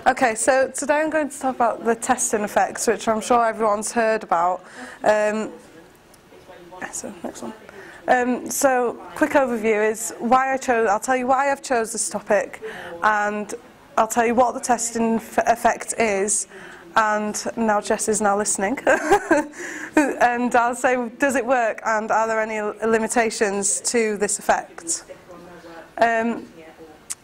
Okay, so today I'm going to talk about the testing effects, which I'm sure everyone's heard about. So next one. So quick overview is why I'll tell you why I've chose this topic, and I'll tell you what the testing effect is, and now Jess is now listening. And I'll say, does it work, and are there any limitations to this effect?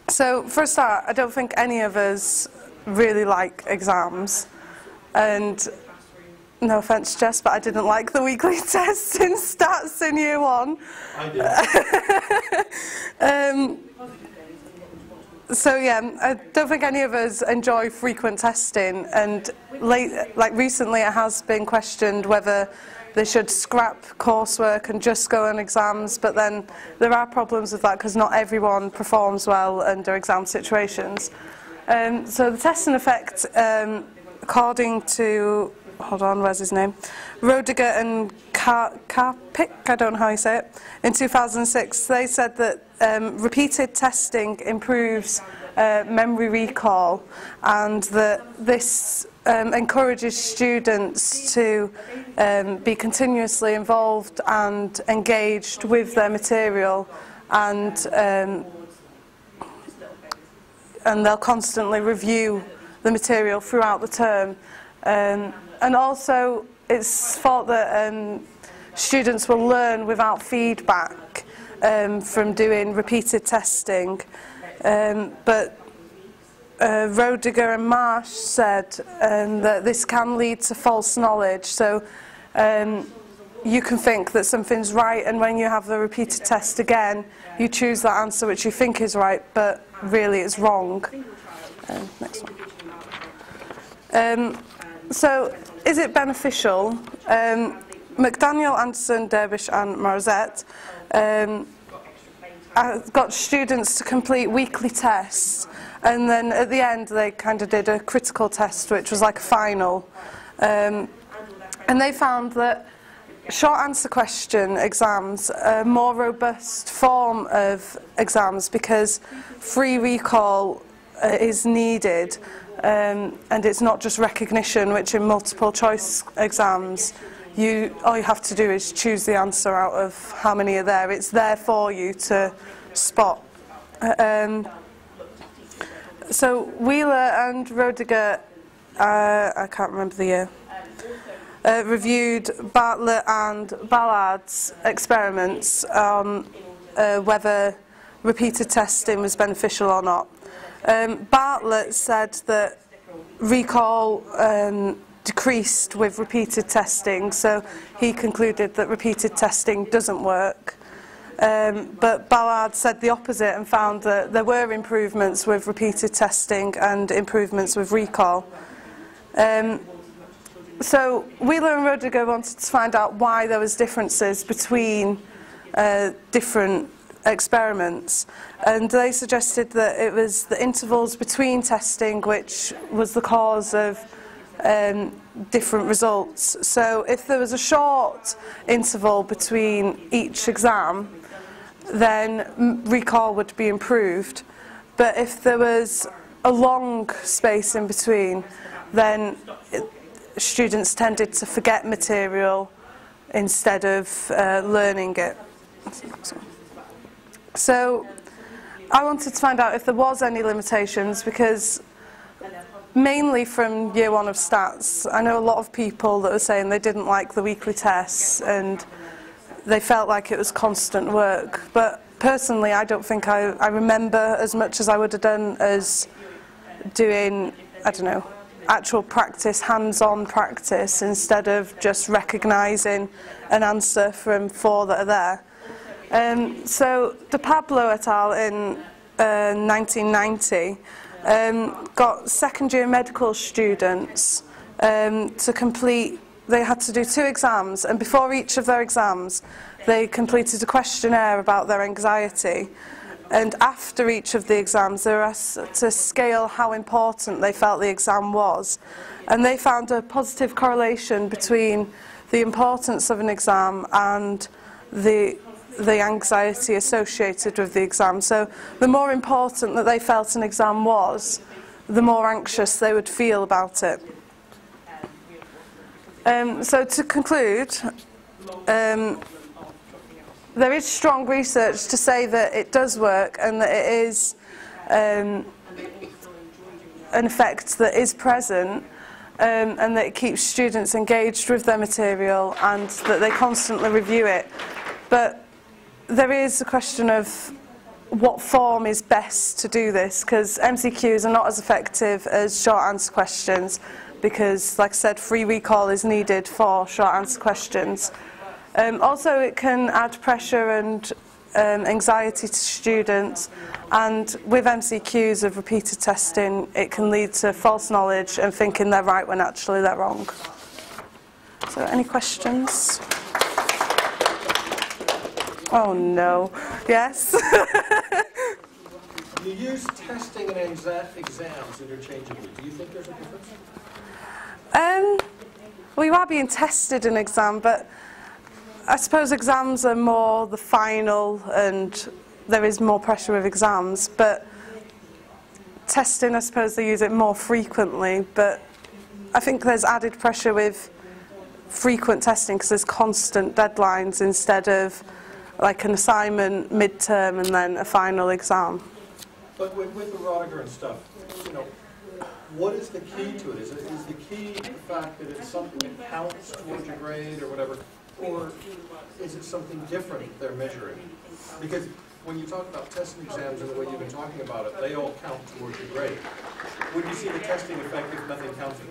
So for a start, I don't think any of us really like exams, and no offence, Jess, but I didn't like the weekly tests in stats in year one. I did. So yeah, I don't think any of us enjoy frequent testing, and recently it has been questioned whether they should scrap coursework and just go on exams, but then there are problems with that because not everyone performs well under exam situations. So the testing effect, according to, hold on, where's his name? Roediger and Karpik, I don't know how you say it, in 2006, they said that repeated testing improves memory recall, and that this encourages students to be continuously involved and engaged with their material, and they'll constantly review the material throughout the term. And also it's thought that students will learn without feedback from doing repeated testing. But Roediger and Marsh said that this can lead to false knowledge. So you can think that something's right, and when you have the repeated test again, you choose that answer which you think is right, but really it's wrong. Next one. So, is it beneficial? McDaniel, Anderson, Dervish and Morizet got students to complete weekly tests, and then at the end they kind of did a critical test, which was like a final. And they found that short answer question exams are a more robust form of exams because free recall is needed, and it's not just recognition, which in multiple choice exams all you have to do is choose the answer out of how many are there. It's there for you to spot. So Wheeler and Roediger, I can't remember the year, reviewed Bartlett and Ballard's experiments on whether repeated testing was beneficial or not. Bartlett said that recall decreased with repeated testing, so he concluded that repeated testing doesn't work. But Ballard said the opposite and found that there were improvements with repeated testing and improvements with recall. So Wheeler and Roediger wanted to find out why there was differences between different experiments, and they suggested that it was the intervals between testing which was the cause of different results. So if there was a short interval between each exam, then recall would be improved, but if there was a long space in between, then students tended to forget material instead of learning it. So I wanted to find out if there was any limitations, because mainly from year one of stats, I know a lot of people that were saying they didn't like the weekly tests and they felt like it was constant work. But personally, I don't think I remember as much as I would have done as doing, I don't know, actual practice, hands-on practice, instead of just recognising an answer from 4 that are there. So De Pablo et al. In 1990 got second-year medical students to complete. They had to do 2 exams, and before each of their exams they completed a questionnaire about their anxiety, and after each of the exams they were asked to scale how important they felt the exam was, and they found a positive correlation between the importance of an exam and the anxiety associated with the exam. So the more important that they felt an exam was, the more anxious they would feel about it. So to conclude, there is strong research to say that it does work and that it is an effect that is present, and that it keeps students engaged with their material and that they constantly review it. But there is a question of what form is best to do this, because MCQs are not as effective as short answer questions, because, like I said, free recall is needed for short answer questions. Also, it can add pressure and anxiety to students, and with MCQs of repeated testing, it can lead to false knowledge and thinking they're right when actually they're wrong. So, any questions? Oh no. Yes? You use testing and exams interchangeably. Do you think there's a difference? Well, you are being tested in exam, but I suppose exams are more the final and there is more pressure with exams. But testing, I suppose they use it more frequently, but I think there's added pressure with frequent testing because there's constant deadlines instead of like an assignment, midterm, and then a final exam. But with the Rodiger and stuff, you know, what is the key to it? Is the key the fact that it's something that counts towards your grade or whatever, or is it something different they're measuring? Because when you talk about testing exams and the way you've been talking about it, they all count towards your grade. Would you see the testing effect if nothing counted?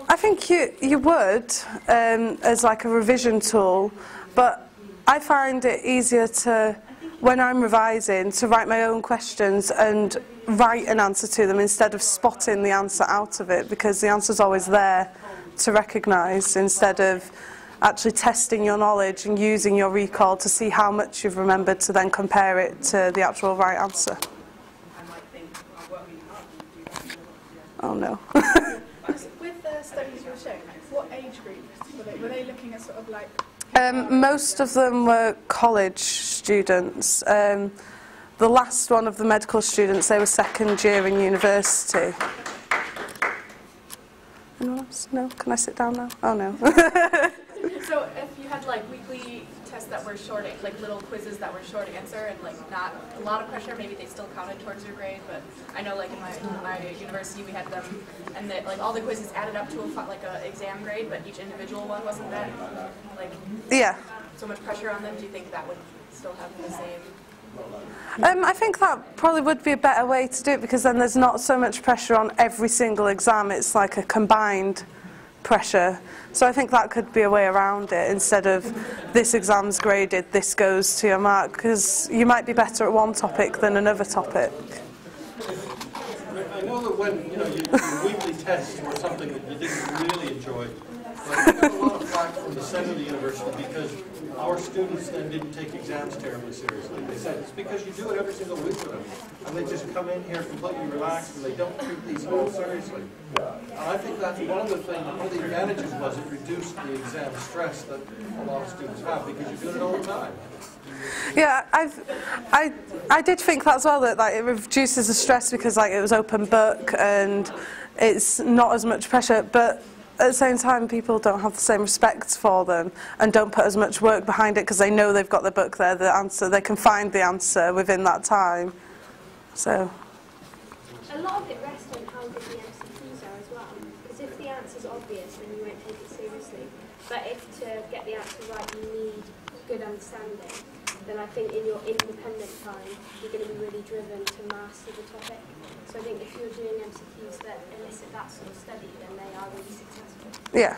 I think you would as like a revision tool, but I find it easier to, when I'm revising, to write my own questions and write an answer to them instead of spotting the answer out of it, because the answer's always there to recognise, instead of actually testing your knowledge and using your recall to see how much you've remembered to then compare it to the actual right answer. Oh no. With the studies you were showing, what age group were they looking at, sort of like? Most of them were college students. The last one of the medical students, they were second year in university. Anyone else? No? Can I sit down now? Oh no. So if you had like weekly tests that were short, like little quizzes that were short answer and like not a lot of pressure, maybe they still counted towards your grade. But I know like in my university we had them, and that like all the quizzes added up to like a exam grade, but each individual one wasn't that like so much pressure on them. Do you think that would still have the same? I think that probably would be a better way to do it, because then there's not so much pressure on every single exam. It's like a combined pressure. So I think that could be a way around it, instead of this exam's graded, this goes to your mark, because you might be better at one topic than another topic. I know that when your weekly tests were something that you didn't really enjoy, but we got a lot of flack from the Senate of the university because our students then didn't take exams terribly seriously. They said it's because you do it every single week with them, and they just come in here completely relaxed and they don't treat these at all seriously. And I think that's one of the advantages was it reduced the exam stress that a lot of students have because you're doing it all the time. Yeah, I did think that as well, that like it reduces the stress because like it was open book and it's not as much pressure, but at the same time people don't have the same respect for them and don't put as much work behind it because they know they've got the book there, the answer, they can find the answer within that time. So a lot of it rests on how good the MCQs are as well, because if the answer's obvious then you won't take it seriously, but if to get the answer right you need good understanding, then I think in your independent time you're going to be really driven to master the topic. So I think if you're doing MCQs that elicit that sort of study, then they are really successful. yeah.